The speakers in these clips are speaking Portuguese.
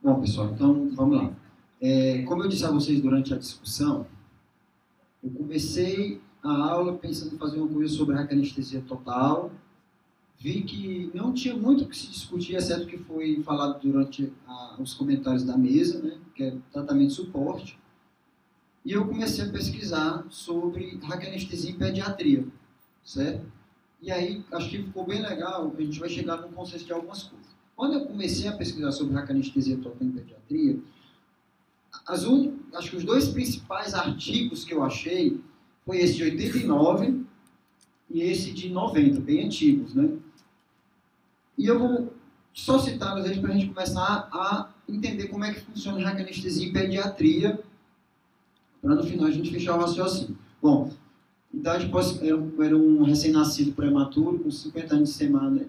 Bom, pessoal, então vamos lá. Como eu disse a vocês durante a discussão, eu comecei a aula pensando em fazer uma coisa sobre raquianestesia total. Vi que não tinha muito o que se discutir, exceto o que foi falado durante os comentários da mesa, né, que é tratamento de suporte. E eu comecei a pesquisar sobre raquianestesia em pediatria, certo? E aí, acho que ficou bem legal, a gente vai chegar no conceito de algumas coisas. Quando eu comecei a pesquisar sobre raquianestesia total em pediatria, acho que os dois principais artigos que eu achei foi esse de 89 e esse de 90, bem antigos, né? E eu vou só citar eles para a gente começar a entender como é que funciona a raquianestesia em pediatria, para no final a gente fechar o raciocínio. Bom, idade era um recém-nascido prematuro com 50 semanas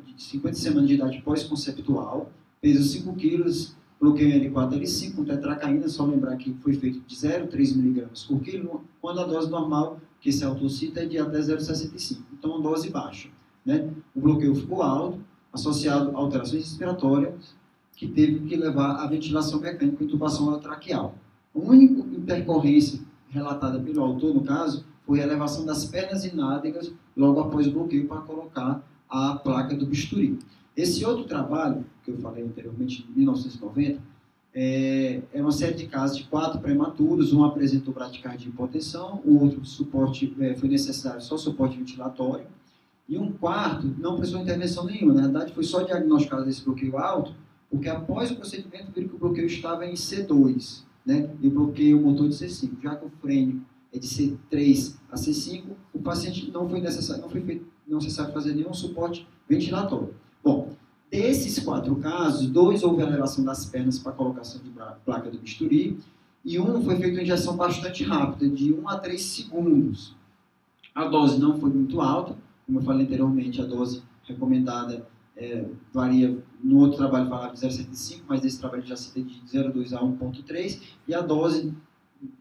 de idade pós-conceptual, peso 5 quilos, bloqueio L4, L5, com tetracaína, só lembrar que foi feito de 0,3 mg por quilo, quando a dose normal, que esse autocita, é de até 0,65, então uma dose baixa, né? O bloqueio ficou alto, associado a alterações respiratórias, que teve que levar à ventilação mecânica e intubação orotraqueal. A única intercorrência relatada pelo autor, no caso, foi a elevação das pernas e nádegas logo após o bloqueio para colocar a placa do bisturi. Esse outro trabalho, que eu falei anteriormente, em 1990, é uma série de casos de 4 prematuros, um apresentou bradicardia e hipotensão, o outro suporte, foi necessário só suporte ventilatório, e um quarto não precisou intervenção nenhuma. Na verdade, foi só diagnosticado esse bloqueio alto, porque após o procedimento viram que o bloqueio estava em C2, né, e o bloqueio motor de C5, já que o frênio é de C3 a C5, o paciente não foi necessário fazer nenhum suporte ventilatório. Bom, desses 4 casos, 2 houve elevação das pernas para colocação de placa do bisturi, e um foi feita uma injeção bastante rápida, de 1 a 3 segundos. A dose não foi muito alta, como eu falei anteriormente, a dose recomendada varia, no outro trabalho falava de 0,75, mas nesse trabalho já cita de 0,2 a 1,3, e a dose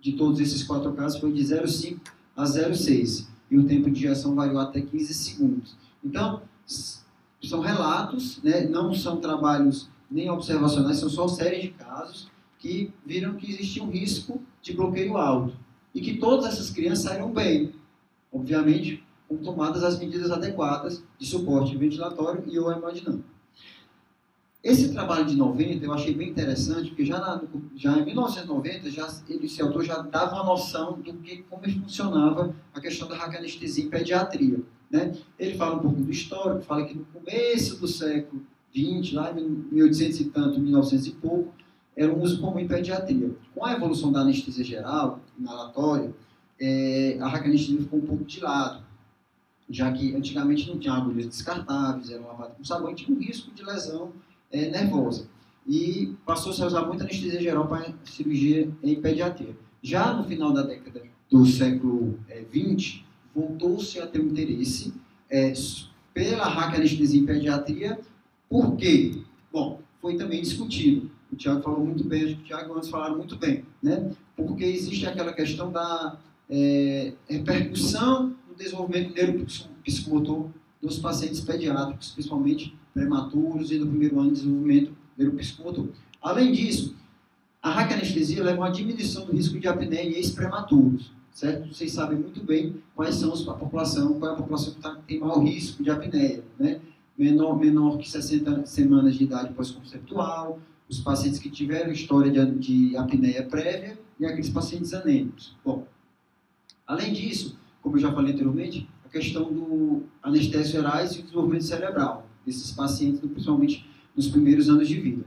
de todos esses 4 casos foi de 0,5 a 0,6, e o tempo de injeção variou até 15 segundos. Então, são relatos, né, não são trabalhos nem observacionais, são só séries de casos que viram que existia um risco de bloqueio alto, e que todas essas crianças saíram bem, obviamente, com tomadas as medidas adequadas de suporte ventilatório e ou hemodinâmico. Esse trabalho de 90 eu achei bem interessante, porque já em 1990, esse autor já dava uma noção de como funcionava a questão da raquianestesia em pediatria, né? Ele fala um pouco do histórico, fala que no começo do século XX, lá em 1800 e tanto, 1900 e pouco, era um uso comum em pediatria. Com a evolução da anestesia geral, inalatória, a raquianestesia ficou um pouco de lado, já que antigamente não tinha agulhas descartáveis, eram lavadas com sabão e tinha um risco de lesão nervosa. E passou-se a usar muita anestesia geral para cirurgia em pediatria. Já no final da década do século XX, voltou-se a ter um interesse pela raquianestesia em pediatria. Por quê? Bom, foi também discutido. O Tiago falou muito bem, acho que o Tiago e o Anderson falaram muito bem, né? Porque existe aquela questão da repercussão no desenvolvimento neuropsicomotor dos pacientes pediátricos, principalmente prematuros e no primeiro ano de desenvolvimento neuropsicomotor. Além disso, a raquianestesia leva a uma diminuição do risco de apneia em ex-prematuros, certo? Vocês sabem muito bem qual é a população que tem maior risco de apneia, né? Menor que 60 semanas de idade pós-conceptual, os pacientes que tiveram história de apneia prévia e aqueles pacientes anêmicos. Bom, além disso, como eu já falei anteriormente, a questão do anestésios gerais e o desenvolvimento cerebral desses pacientes, principalmente nos primeiros anos de vida.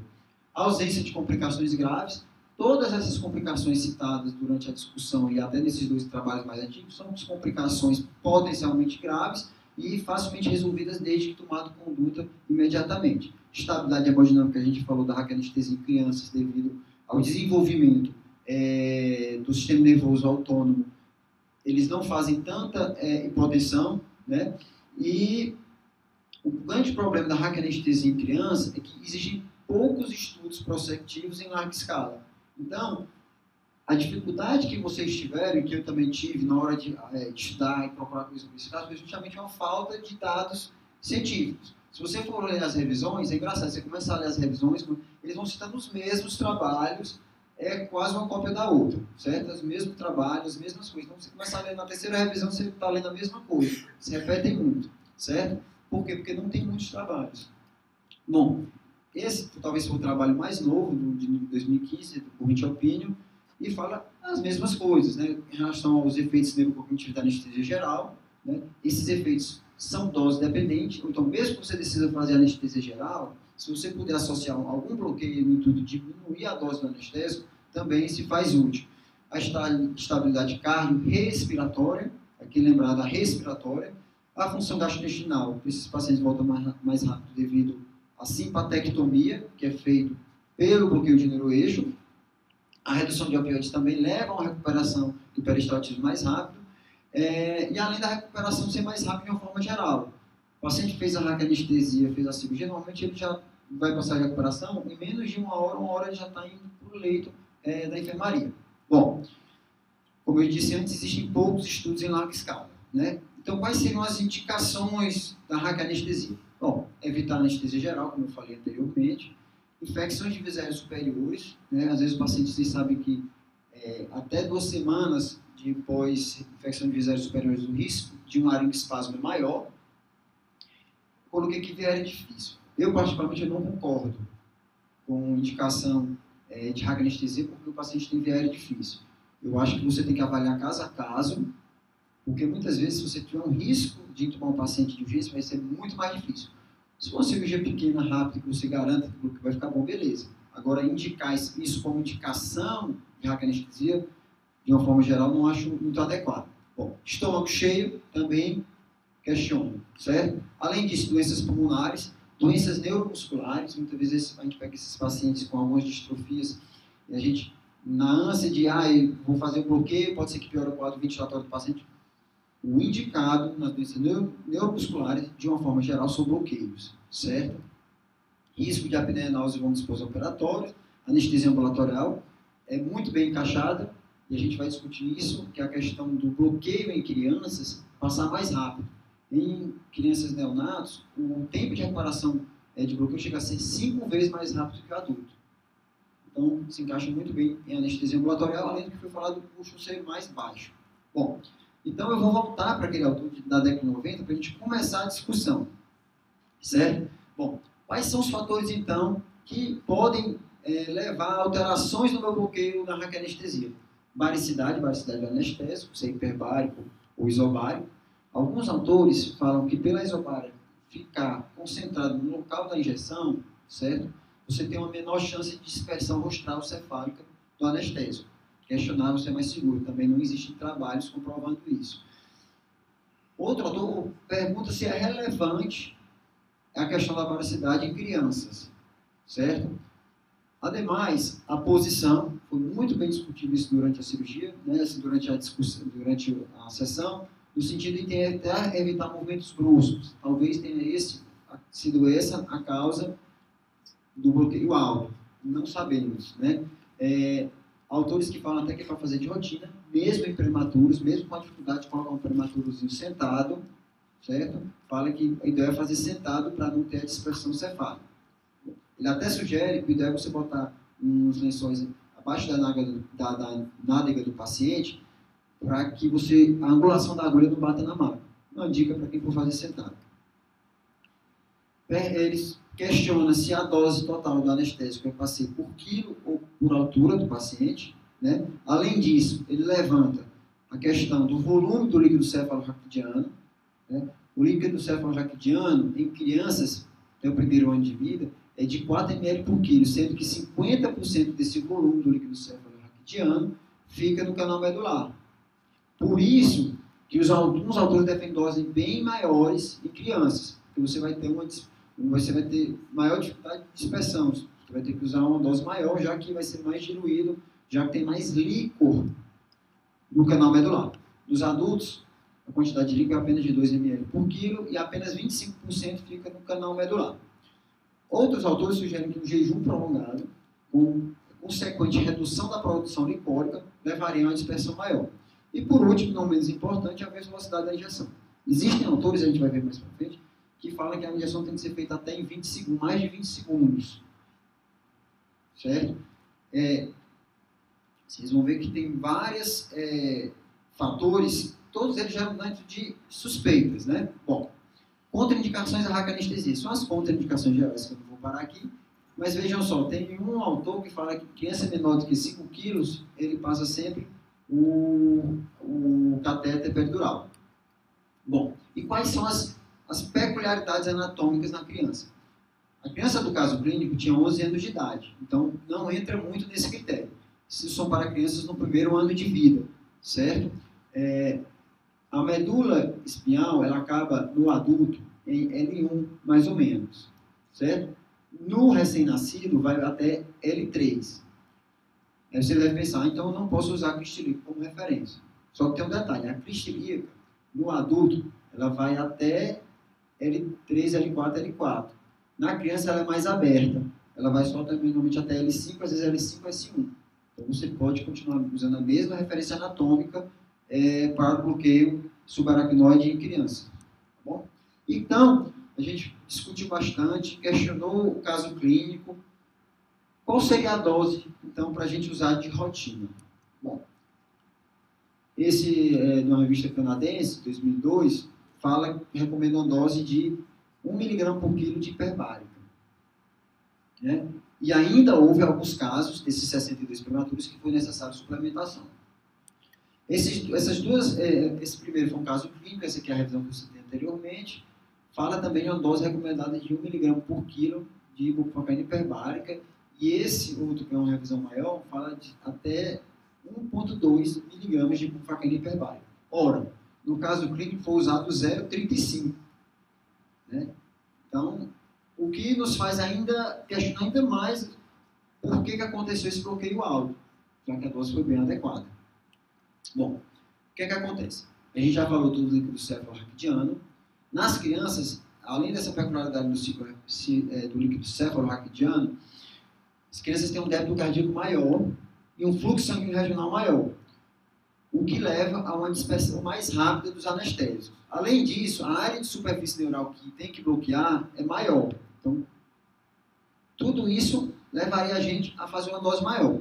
A ausência de complicações graves, todas essas complicações citadas durante a discussão e até nesses 2 trabalhos mais antigos, são complicações potencialmente graves e facilmente resolvidas desde que tomado conduta imediatamente. Estabilidade hemodinâmica, a gente falou da raquianestesia em crianças devido ao desenvolvimento do sistema nervoso autônomo. Eles não fazem tanta hipotensão, né? E o grande problema da raquianestesia em criança é que existem poucos estudos prospectivos em larga escala. Então, a dificuldade que vocês tiveram, e que eu também tive na hora de estudar e procurar coisas sobre esse caso, foi justamente uma falta de dados científicos. Se você for ler as revisões, é engraçado, você começa a ler as revisões, eles vão citando os mesmos trabalhos, é quase uma cópia da outra, certo? Os mesmos trabalhos, as mesmas coisas. Então, você começa a ler na terceira revisão, você está lendo a mesma coisa. Se repetem muito, certo? Por quê? Porque não tem muitos trabalhos. Bom, esse talvez foi o trabalho mais novo, de 2015, do Current Opinion, e fala as mesmas coisas, né? Em relação aos efeitos neurocognitivos da anestesia geral, né? Esses efeitos são dose dependentes, então mesmo que você decida fazer anestesia geral, se você puder associar algum bloqueio no intuito de diminuir a dose do anestésico, também se faz útil. A estabilidade cardiorrespiratória, aqui lembrar da respiratória, a função gastrointestinal, esses pacientes voltam mais rápido devido à simpatectomia, que é feito pelo bloqueio de neuroeixo. A redução de opioides também leva a uma recuperação do peristaltismo mais rápido, e além da recuperação ser mais rápida de uma forma geral. O paciente fez a raquianestesia, fez a cirurgia, normalmente ele já vai passar a recuperação, em menos de uma hora ele já está indo para o leito da enfermaria. Bom, como eu disse antes, existem poucos estudos em larga escala, né? Então, quais seriam as indicações da raquianestesia? Bom, evitar anestesia geral, como eu falei anteriormente, infecções de vias aéreas superiores, né? Às vezes os pacientes vocês sabem que até 2 semanas depois infecção de vias aéreas superiores, o risco de um laringoespasmo é maior. Coloquei que viária difícil. Eu, particularmente, não concordo com indicação de raquianestesia porque o paciente tem viária difícil. Eu acho que você tem que avaliar caso a caso, porque muitas vezes, se você tiver um risco de intubar um paciente de urgência, vai ser muito mais difícil. Se for uma cirurgia pequena, rápida, que você garanta que vai ficar bom, beleza. Agora, indicar isso como indicação de raquianestesia, de uma forma geral, não acho muito adequado. Bom, estômago cheio, também questiono, certo? Além disso, doenças pulmonares, doenças neuromusculares, muitas vezes a gente pega esses pacientes com algumas distrofias, e a gente, na ânsia de, eu vou fazer o bloqueio, pode ser que piore o quadro ventilatório do paciente. O indicado nas doenças neuromusculares, de uma forma geral, são bloqueios, certo? Risco de apneia e náusea vão dispor operatórios, anestesia ambulatorial é muito bem encaixada, e a gente vai discutir isso, que é a questão do bloqueio em crianças passar mais rápido. Em crianças neonatos, o tempo de recuperação de bloqueio chega a ser 5 vezes mais rápido que o adulto. Então, se encaixa muito bem em anestesia ambulatorial, além do que foi falado, o custo ser mais baixo. Bom, então eu vou voltar para aquele autor da década de 90 para a gente começar a discussão. Certo? Bom, quais são os fatores, então, que podem levar a alterações no meu bloqueio na raquianestesia? Baricidade do anestésico, se é hiperbárico ou isobárico. Alguns autores falam que pela isobárica ficar concentrado no local da injeção, certo? Você tem uma menor chance de dispersão rostral cefálica do anestésico. Questionável se é mais seguro. Também não existem trabalhos comprovando isso. Outro autor pergunta se é relevante a questão da baricidade em crianças, certo? Ademais, a posição, foi muito bem discutido isso durante a cirurgia, né, durante a discussão, durante a sessão, no sentido de tentar evitar movimentos bruscos. Talvez tenha sido essa a causa do bloqueio alto. Não sabemos, né? Autores que falam até que é para fazer de rotina, mesmo em prematuros, mesmo com a dificuldade de colocar um prematurozinho sentado, certo? Fala que a ideia é fazer sentado para não ter a dispersão cefálica. Ele até sugere que o ideal é você botar uns lençóis abaixo da nádega do paciente para que a angulação da agulha não bata na maca. Uma dica para quem for fazer sentado. Eles questionam se a dose total do anestésico é para ser por quilo ou por altura do paciente, né? Além disso, ele levanta a questão do volume do líquido cefalorraquidiano, né? O líquido cefalorraquidiano em crianças, até o primeiro ano de vida, é de 4 ml por quilo, sendo que 50% desse volume do líquido cefalorraquidiano fica no canal medular. Por isso que alguns autores defendem doses bem maiores em crianças, porque você vai ter maior dificuldade de dispersão. Você vai ter que usar uma dose maior, já que vai ser mais diluído, já que tem mais líquor no canal medular. Nos adultos, a quantidade de líquor é apenas de 2 ml por quilo e apenas 25% fica no canal medular. Outros autores sugerem que um jejum prolongado, com consequente redução da produção lipórica, levaria a uma dispersão maior. E por último, não menos importante, a velocidade da injeção. Existem autores, a gente vai ver mais para frente, que fala que a injeção tem que ser feita até em 20 segundos, mais de 20 segundos. Certo? Vocês vão ver que tem vários fatores, todos eles geram dentro de suspeitas, né? Bom, contraindicações da raquianestesia. São as contraindicações gerais que eu não vou parar aqui. Mas vejam só, tem um autor que fala que criança menor do que 5 quilos, ele passa sempre o catéter peridural. Bom, e quais são as peculiaridades anatômicas na criança? A criança do caso clínico tinha 11 anos de idade, então não entra muito nesse critério. Isso são para crianças no primeiro ano de vida, certo? A medula espinhal, ela acaba no adulto em L1, mais ou menos, certo? No recém-nascido, vai até L3. Aí você deve pensar, então eu não posso usar a cristilíaca como referência. Só que tem um detalhe, a cristilíaca, no adulto, ela vai até L3, L4, L4. Na criança, ela é mais aberta. Ela vai só também, normalmente, até L5, às vezes L5, S1. Então, você pode continuar usando a mesma referência anatômica para bloqueio subaracnoide em criança. Tá bom? Então, a gente discutiu bastante, questionou o caso clínico. Qual seria a dose, então, para a gente usar de rotina? Bom, esse, numa revista canadense, 2002, recomenda uma dose de 1 mg por quilo de hiperbárica. Né? E ainda houve alguns casos, desses 62 prematuros, que foi necessário suplementação. Esse primeiro foi um caso clínico, essa aqui é a revisão que eu citei anteriormente. Fala também de uma dose recomendada de 1 mg por quilo de ibuprofeno hiperbárica. E esse outro, que é uma revisão maior, fala de até 1,2 mg de ibuprofeno hiperbárica. Ora, no caso clínico foi usado 0,35. Né? Então, o que nos faz ainda questionar ainda mais por que aconteceu esse bloqueio alto, já que a dose foi bem adequada. Bom, o que acontece? A gente já falou do líquido cefalorraquidiano. Nas crianças, além dessa peculiaridade do líquido cefalorraquidiano, as crianças têm um débito cardíaco maior e um fluxo sanguíneo regional maior, o que leva a uma dispersão mais rápida dos anestésicos. Além disso, a área de superfície neural que tem que bloquear é maior. Então, tudo isso levaria a gente a fazer uma dose maior.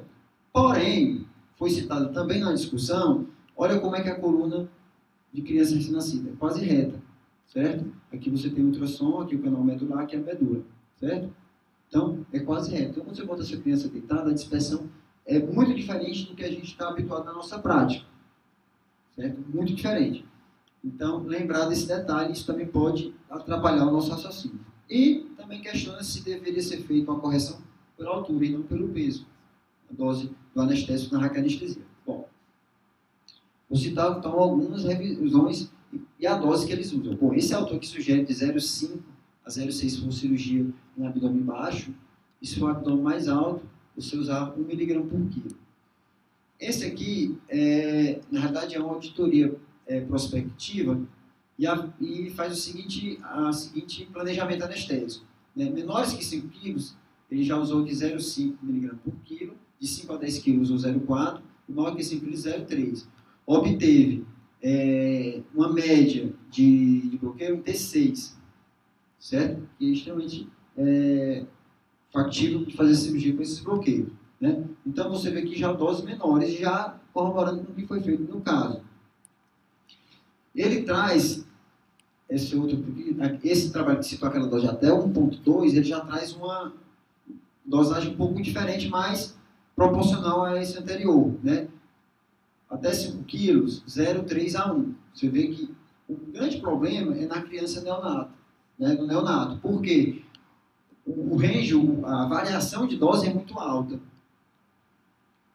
Porém, foi citado também na discussão, olha como é que é a coluna de criança recém-nascida, é quase reta, certo? Aqui você tem o ultrassom, aqui o canal medular, aqui a medula, certo? Então, é quase reta. Então, quando você bota essa criança deitada, a dispersão é muito diferente do que a gente está habituado na nossa prática, certo? Muito diferente. Então, lembrar desse detalhe, isso também pode atrapalhar o nosso raciocínio. E também questiona se deveria ser feita uma correção pela altura e não pelo peso, a dose do anestésico na raquianestesia. Bom, vou citar então algumas revisões e a dose que eles usam. Bom, esse autor que sugere de 0,5 a 0,6 for cirurgia em abdômen baixo, e se for um abdômen mais alto, você usar 1 mg por quilo. Esse aqui, na verdade, é uma auditoria prospectiva e faz o seguinte planejamento anestésico. Né? Menores que 5 quilos, ele já usou de 0,5 mg por quilo, de 5 a 10 quilos usou 0,4, e maior que 5 quilos, 0,3. Obteve uma média de bloqueio em T6, certo? E é extremamente factível de fazer cirurgia com esses bloqueios. Né? Então, você vê que já doses menores, já corroborando com o que foi feito no caso. Ele traz, esse trabalho que citou aquela dose até 1,2, ele já traz uma dosagem um pouco diferente, mas proporcional a esse anterior. Né? Até 5 quilos, 0,3 a 1. Você vê que o grande problema é na criança neonata, né? No neonato. Por quê? O range, a variação de dose é muito alta.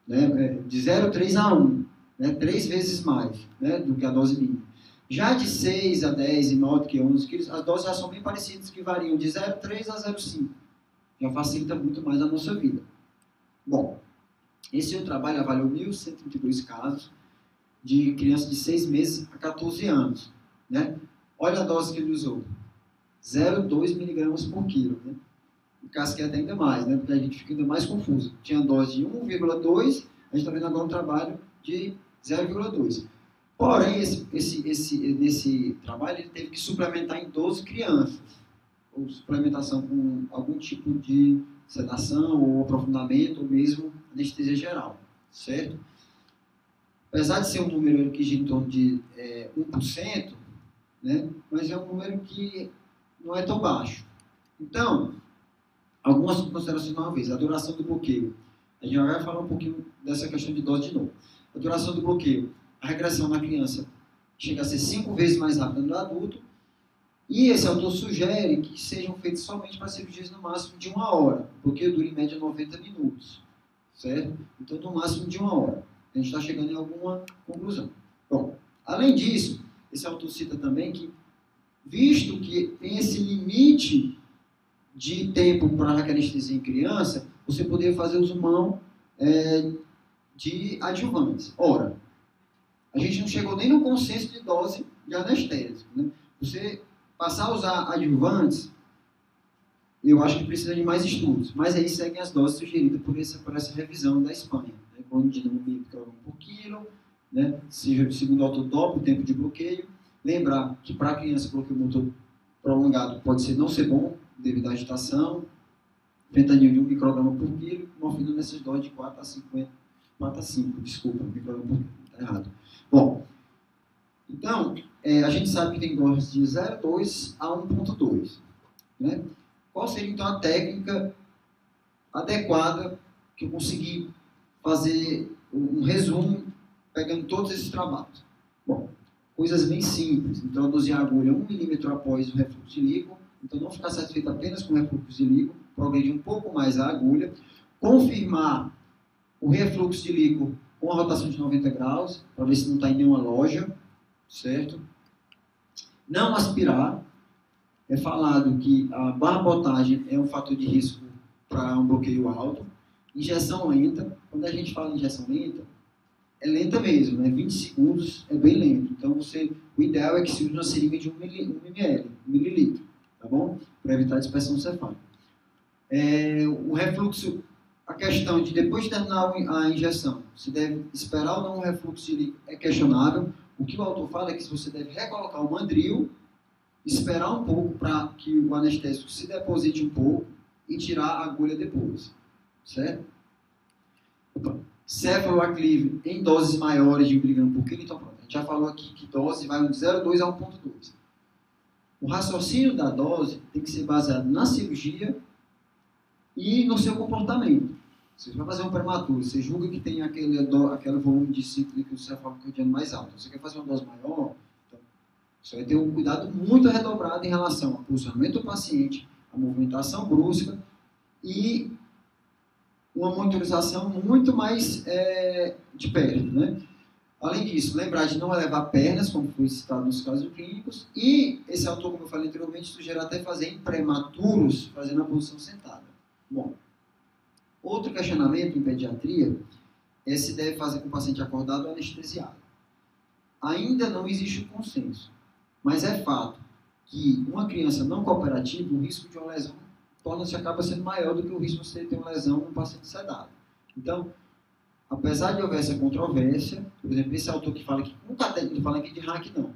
Né? De 0,3 a 1. Né? 3 vezes mais, né? Do que a dose mínima. Já de 6 a 10 e maior do que 11 quilos, as doses já são bem parecidas, que variam de 0,3 a 0,5. Já facilita muito mais a nossa vida. Bom, esse trabalho avaliou 1.132 casos de crianças de 6 meses a 14 anos. Né? Olha a dose que ele usou. 0,2 mg por quilo. Né? O caso que é até ainda mais, né? Porque a gente fica ainda mais confuso. Tinha dose de 1,2, a gente está vendo agora um trabalho de 0,2. Porém, nesse trabalho, ele teve que suplementar em 12 crianças, ou suplementação com algum tipo de sedação, ou aprofundamento, ou mesmo anestesia geral, certo? Apesar de ser um número que gira em torno de 1%, né, mas é um número que não é tão baixo. Então, algumas considerações uma vez. A duração do bloqueio. A gente vai falar um pouquinho dessa questão de dose de novo. A duração do bloqueio. A regressão na criança chega a ser 5 vezes mais rápida no adulto. E esse autor sugere que sejam feitos somente para cirurgias no máximo de 1 hora. O bloqueio dura em média 90 minutos. Certo? Então, no máximo de 1 hora. A gente está chegando em alguma conclusão. Bom, além disso, esse autor cita também que, visto que tem esse limite de tempo para anestesia em criança, você poderia fazer uso mão de adjuvantes. Ora, a gente não chegou nem no consenso de dose de anestésico. Né? Você passar a usar adjuvantes, eu acho que precisa de mais estudos, mas aí seguem as doses sugeridas por essa revisão da Espanha. Né? Com dinamo micrograma por quilo, né? Segundo o autor, dobra o tempo de bloqueio. Lembrar que para a criança bloqueio motor prolongado pode não ser bom, devido à agitação, fentanil de 1 micrograma por quilo, morfina nessas doses de 4 a 5, desculpa, micrograma por quilo, está errado. Bom, então, a gente sabe que tem doses de 0,2 a 1,2. Né? Qual seria, então, a técnica adequada que eu consegui fazer um resumo, pegando todos esses trabalhos? Bom, coisas bem simples. Introduzir a agulha 1 milímetro após o refluxo de líquido. Então, não ficar satisfeito apenas com o refluxo de líquido, progredir um pouco mais a agulha, confirmar o refluxo de líquido com a rotação de 90 graus, para ver se não está em nenhuma loja, certo? Não aspirar. É falado que a barbotagem é um fator de risco para um bloqueio alto. Injeção lenta. Quando a gente fala em injeção lenta, é lenta mesmo, né? 20 segundos é bem lento. Então, o ideal é que se use uma seringa de 1 mililitro, tá bom? Para evitar a dispersão cefálica. O refluxo, a questão de depois de terminar a injeção, se deve esperar ou não o refluxo de líquido é questionável. O que o autor fala é que você deve recolocar o mandril, esperar um pouco para que o anestésico se deposite um pouco e tirar a agulha depois, certo? Cefaloaclive em doses maiores de 1 mg por quilo. Então, pronto, a gente já falou aqui que dose vai de 0,2 a 1,2. O raciocínio da dose tem que ser baseado na cirurgia e no seu comportamento. Você vai fazer um prematuro, você julga que tem aquele volume de ciclo líquido cefalocardiano mais alto. Você quer fazer uma dose maior, então, você vai ter um cuidado muito redobrado em relação ao posicionamento do paciente, a movimentação brusca e uma monitorização muito mais de perto, né? Além disso, lembrar de não elevar pernas, como foi citado nos casos clínicos, e esse autor, como eu falei anteriormente, sugere até fazer em prematuros, fazendo a posição sentada. Bom, outro questionamento em pediatria é se deve fazer com o paciente acordado ou anestesiado. Ainda não existe um consenso, mas é fato que uma criança não cooperativa, o risco de uma lesão acaba sendo maior do que o risco de você ter uma lesão num paciente sedado. Então, apesar de houver essa controvérsia, por exemplo, esse autor que fala que com catéter, não fala aqui de hack não,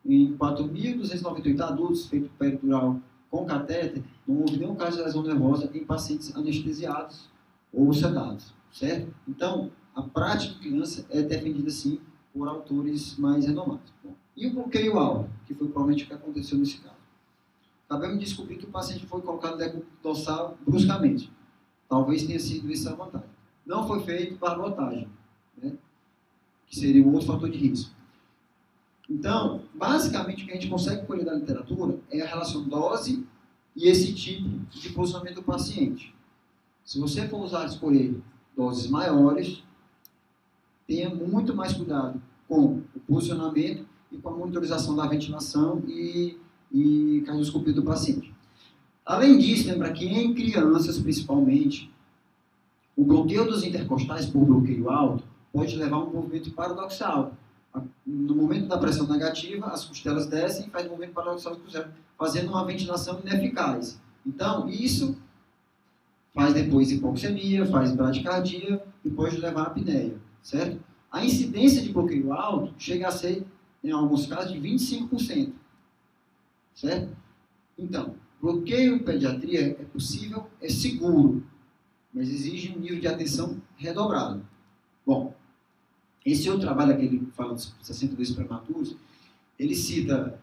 em 4.298 adultos feito peridural com catéter, não houve nenhum caso de lesão nervosa em pacientes anestesiados ou sedados, certo? Então, a prática de criança é defendida sim por autores mais renomados. Bom, e o bloqueio alvo, que foi provavelmente o que aconteceu nesse caso. Acabamos de descobrir que o paciente foi colocado no decúbito dorsal bruscamente. Talvez tenha sido essa a vantagem. Não foi feito barbotagem, né? Que seria um outro fator de risco. Então, basicamente, o que a gente consegue colher da literatura é a relação dose e esse tipo de posicionamento do paciente. Se você for escolher doses maiores, tenha muito mais cuidado com o posicionamento e com a monitorização da ventilação e cardioscopia do paciente. Além disso, lembra que em crianças, principalmente, o bloqueio dos intercostais por bloqueio alto pode levar a um movimento paradoxal. No momento da pressão negativa, as costelas descem e faz um movimento paradoxal de cruzeiro, fazendo uma ventilação ineficaz. Então, isso faz depois hipoxemia, faz bradicardia e pode levar a apneia, certo? A incidência de bloqueio alto chega a ser, em alguns casos, de 25%. Certo? Então, bloqueio em pediatria é possível, é seguro, mas exige um nível de atenção redobrado. Bom, esse outro trabalho que ele fala dos 62 prematuros, ele cita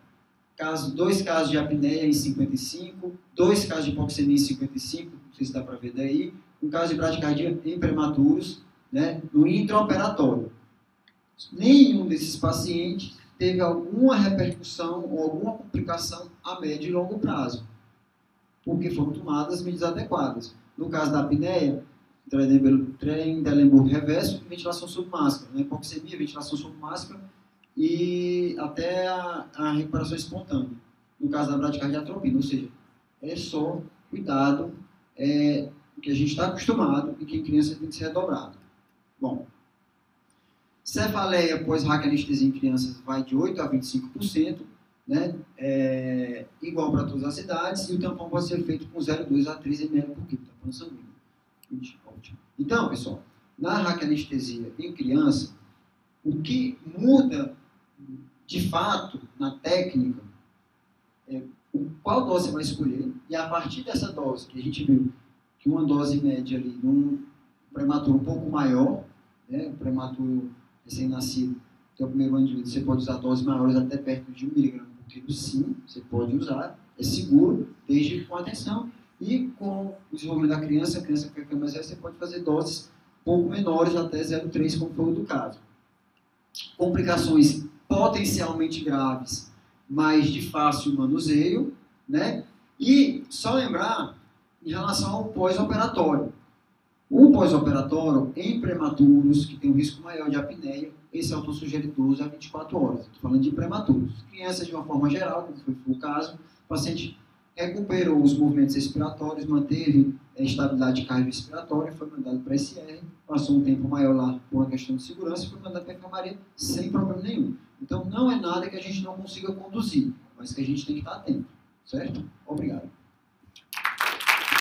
dois casos de apneia em 55, 2 casos de hipoxemia em 55, não sei se dá para ver daí, um caso de bradicardia em prematuros, né, no intraoperatório. Nenhum desses pacientes teve alguma repercussão ou alguma complicação a médio e longo prazo, porque foram tomadas medidas adequadas. No caso da apneia, Trendelenburg reverso e ventilação sob máscara, né? Hipoxemia, ventilação sob máscara e até a recuperação espontânea. No caso da bradicardia, atropina, ou seja, é só cuidado que a gente está acostumado e que em criança tem que ser redobrado. Bom, cefaleia pós-raquianestesia em crianças vai de 8% a 25%, né? Igual para todas as idades, e o tampão pode ser feito com 0,2 a 3 ml por quilo, tampão sanguíneo. Então, pessoal, na raquianestesia em criança, o que muda de fato na técnica é qual dose você vai escolher, e a partir dessa dose, que a gente viu que uma dose média ali, num prematuro um pouco maior, né, prematuro recém-nascido, que é o primeiro ano de vida, você pode usar doses maiores até perto de 1 mg por quilo, sim, você pode usar, é seguro, desde com atenção, e com o desenvolvimento da criança, a criança que quer mais velha, você pode fazer doses pouco menores, até 0,3, como foi o do caso. Complicações potencialmente graves, mas de fácil manuseio, né? E só lembrar em relação ao pós-operatório. O pós-operatório, em prematuros, que tem um risco maior de apneia, esse é autossugerido 12 a 24 horas. Estou falando de prematuros. Crianças, de uma forma geral, como foi o caso, o paciente recuperou os movimentos respiratórios, manteve a estabilidade cardiorrespiratória, foi mandado para a SR, passou um tempo maior lá por uma questão de segurança e foi mandado para a enfermaria sem problema nenhum. Então, não é nada que a gente não consiga conduzir, mas que a gente tem que estar atento. Certo? Obrigado.